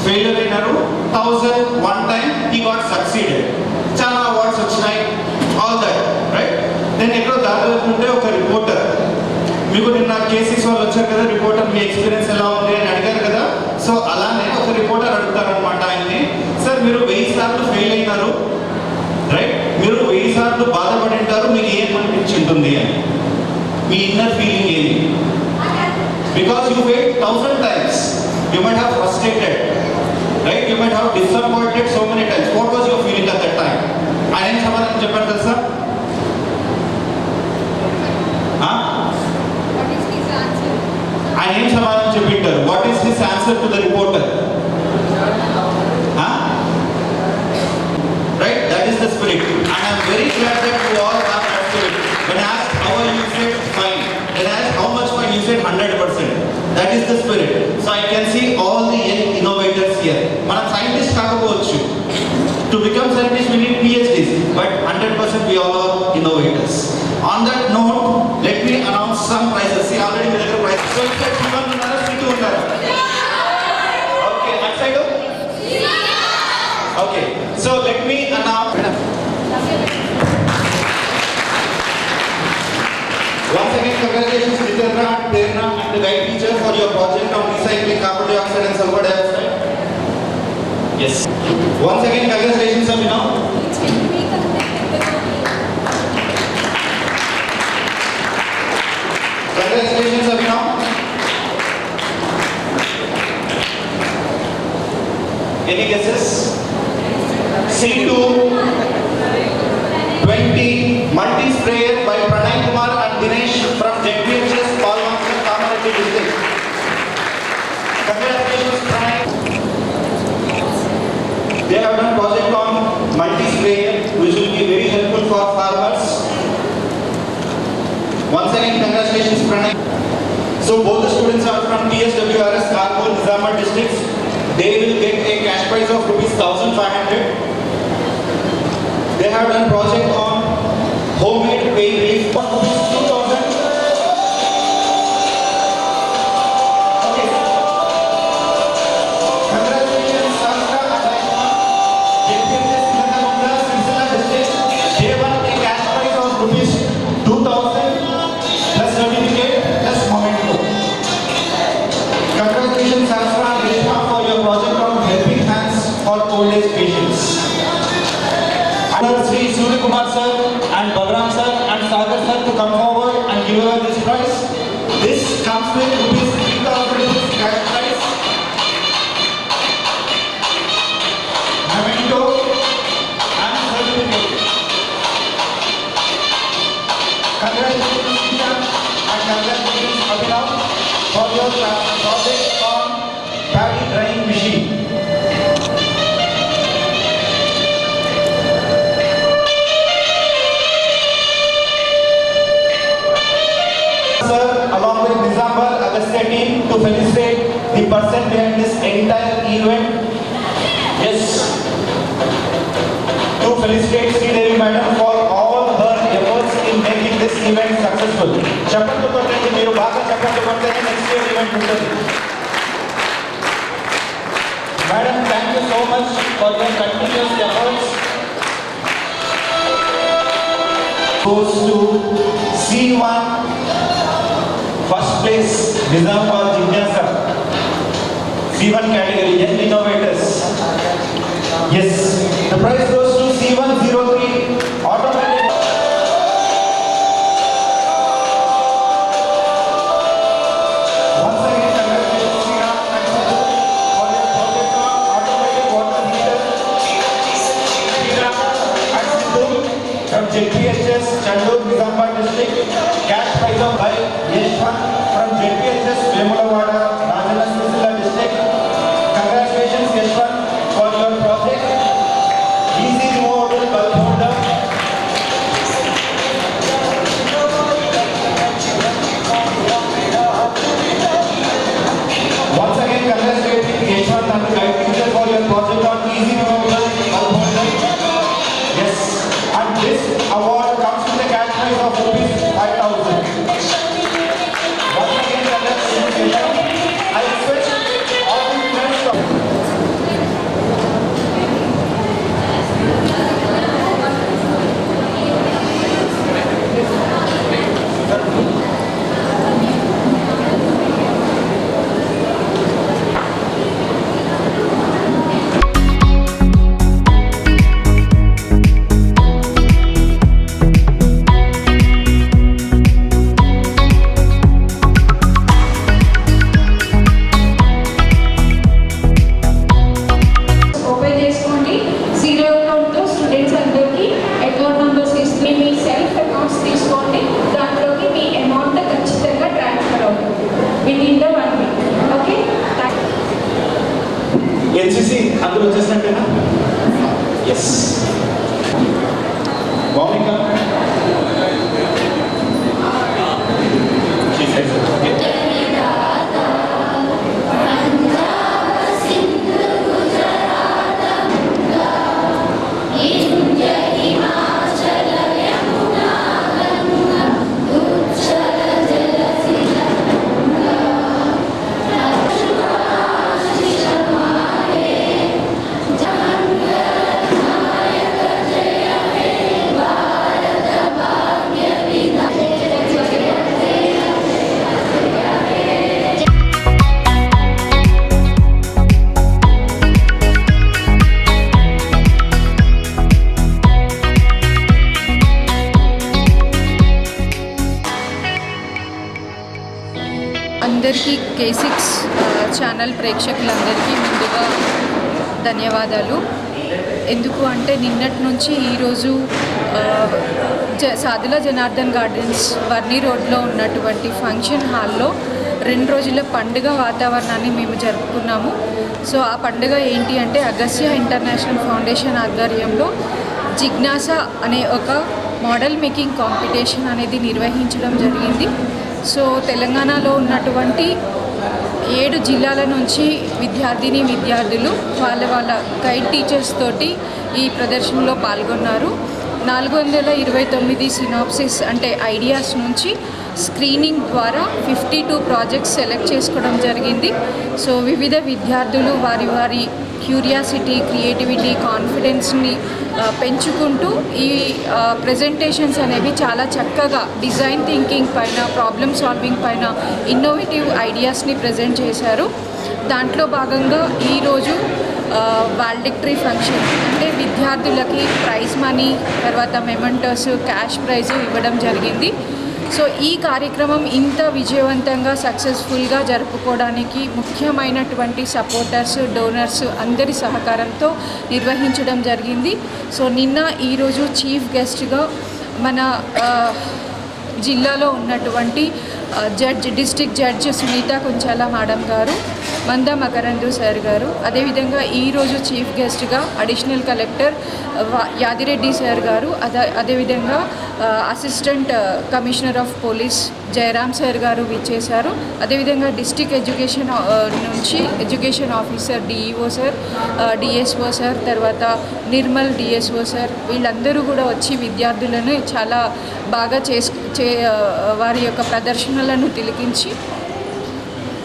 Speaker 12: failure అయినారు. 1001 time he got succeeded. చాలా awards వచ్చినాయి. All that right. నేను ఎక్కడో దాదాపుంటే ఒక reporter, మీకు నిన్న కేసీస్ వాళ్ళు వచ్చారు కదా, రిపోర్టర్ మీ ఎక్స్పీరియన్స్ ఎలా ఉంది అని అడిగారు కదా. సో అలానే ఒక రిపోర్టర్ అడుగుతారనమాట ఆయన్ని, సార్ మీరు 1000 సార్లు ఫెయిల్ అయినారు రైట్, మీరు 1000 సార్లు బాధపడి ఉంటారు, మీకు ఏం అనిపించి ఉంటుంది అని. మీ ఇన్నర్ ఫీలింగ్ ఏంటి? Because you failed 1,000 times, you might have frustrated, right? You might have disappointed so many times. What was your feeling at that time? ఆయన ఏం సమాధానం చెప్పారు తెలుసా? ఆయన ఏం సమాధానం చెప్పింటారు? What is his answer to the reporter? Right? That is the spirit. And I am very glad that you all have that spirit. When asked how are you, said fine. When asked how much fine, you said 100%. That is the spirit. So I can see all the young innovators here. మనం scientists కాకపోవచ్చు. To become scientists we need PhDs. But 100% we all are innovators. On that note, let me announce some prizes. See already మీ దగ్గర prizes. So ఇక్కడ P1 ఉన్నారా? P2 ఉన్నారా? Okay, that side? Okay, so let me announce. Once again, congratulations Nitendra and Prerna and the guide teacher for your project on recycling carbon dioxide and sulfur dioxide. Yes. Once again, congratulations Abhinav. Congratulations Abhinav. Any guesses? C2 20 multi-sprayer by Pranay Kumar and Dinesh from JPHS Palwansa Kamareddy district. Congratulations Pranay. They have done project on multi-sprayer which will be very helpful for farmers. Once again congratulations Pranay. So both the students are from TSWRS Kanpur Nizamabad districts. They will get a cash prize of ₹1,500. They have done project on homemade pain relief for ₹2,000. Okay. Congratulations Sastra and Aishma. JPHS Sinaganda Silsila district. They won a cash prize of ₹2,000 plus certificate plus memento. Congratulations Sastra and Aishma for your project on helping hands for old age patients. Sri Surya Kumar sir and Balram sir and Sagar sir to come forward and give away this prize. This comes with ₹3,000 cash prize, memento and certificate. Congratulations Sita and congratulations Abhinav for your project on paddy drying machine. Sir, along with Nizamabad Agastya team to felicitate the person behind this entire event. Yes, to felicitate Sri Devi Madam for all her efforts in making this event successful. Chapattu kottandi meeru baga chapattu kottane next year event untadi. Madam, thank you so much for your continuous efforts. Goes to C1. First place, Nizamabad Jignasa. C1 category, young innovators. Yes, the prize goes to C103, automatic. Once again, congratulations Sriram and Sadhu for your project on automatic water heater. Sriram and Sadhu from JPHS Chandur, Nizamabad district. Cash prize of by Yeshwan from JPHS Vemulavada, Rajana Silsila district. Congratulations Yeshwan for your project. Easy removable bulb holder NCC అందరూ వచ్చేసినట్టేనా? Yes. Mounika
Speaker 13: అందరికీ K6 channel ప్రేక్షకులందరికీ ముందుగా ధన్యవాదాలు. ఎందుకు అంటే నిన్నటి నుంచి ఈరోజు సాదుల జనార్దన్ గార్డెన్స్ వర్ని రోడ్లో ఉన్నటువంటి ఫంక్షన్ హాల్లో 2 రోజుల పండుగ వాతావరణాన్ని మేము జరుపుకున్నాము. సో ఆ పండుగ ఏంటి అంటే అగస్త్య ఇంటర్నేషనల్ ఫౌండేషన్ ఆధ్వర్యంలో జిజ్ఞాస అనే ఒక మోడల్ మేకింగ్ కాంపిటీషన్ అనేది నిర్వహించడం జరిగింది. సో తెలంగాణలో ఉన్నటువంటి 7 జిల్లాల నుంచి విద్యార్థులు వాళ్ళ గైడ్ టీచర్స్ తోటి ఈ ప్రదర్శనలో పాల్గొన్నారు. 429 సినాప్సిస్ అంటే ఐడియాస్ నుంచి స్క్రీనింగ్ ద్వారా 52 ప్రాజెక్ట్స్ సెలెక్ట్ చేసుకోవడం జరిగింది. సో వివిధ విద్యార్థులు వారి క్యూరియాసిటీ, క్రియేటివిటీ, కాన్ఫిడెన్స్ని పెంచుకుంటూ ఈ ప్రెజెంటేషన్స్ అనేవి చాలా చక్కగా డిజైన్ థింకింగ్ పైన, ప్రాబ్లమ్ సాల్వింగ్ పైన ఇన్నోవేటివ్ ఐడియాస్ని ప్రజెంట్ చేశారు. దాంట్లో భాగంగా ఈరోజు వాల్డిక్టరీ ఫంక్షన్ అంటే విద్యార్థులకి ప్రైజ్ మనీ, తర్వాత మెమెంటోస్, క్యాష్ ప్రైజ్ ఇవ్వడం జరిగింది. సో ఈ కార్యక్రమం ఇంత విజయవంతంగా సక్సెస్ఫుల్గా జరుపుకోవడానికి ముఖ్యమైనటువంటి సపోర్టర్స్, డోనర్స్ అందరి సహకారంతో నిర్వహించడం జరిగింది. సో నిన్న ఈరోజు చీఫ్ గెస్ట్గా మన జిల్లాలో ఉన్నటువంటి డిస్ట్రిక్ట్ జడ్జ్ సునీత కుంచాల మేడం గారు, మంద మకరందు సార్ గారు, అదేవిధంగా ఈరోజు చీఫ్ గెస్ట్గా అడిషనల్ కలెక్టర్ యాదిరెడ్డి సార్ గారు, అదేవిధంగా assistant commissioner of police Jayaram sir గారు విచ్చేశారు. అదేవిధంగా డిస్ట్రిక్ట్ ఎడ్యుకేషన్ నుంచి education officer DEO sir, DSO sir, తర్వాత నిర్మల్ డిఎస్ఓ సార్, వీళ్ళందరూ కూడా వచ్చి విద్యార్థులను చాలా బాగా వారి యొక్క ప్రదర్శనలను తిలకించి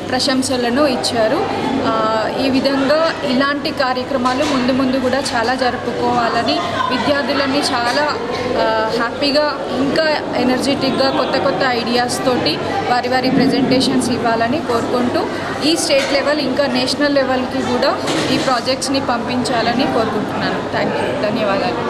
Speaker 13: ప్రశంసలను ఇచ్చారు. ఈ విధంగా ఇలాంటి కార్యక్రమాలు ముందు కూడా చాలా జరుపుకోవాలని, విద్యార్థులని చాలా హ్యాపీగా ఇంకా ఎనర్జెటిక్గా కొత్త ఐడియాస్ తోటి వారి ప్రెజెంటేషన్స్ ఇవ్వాలని కోరుకుంటూ ఈ స్టేట్ లెవెల్ ఇంకా నేషనల్ లెవెల్కి కూడా ఈ ప్రాజెక్ట్స్ని పంపించాలని కోరుకుంటున్నాను. థ్యాంక్ యూ, ధన్యవాదాలు.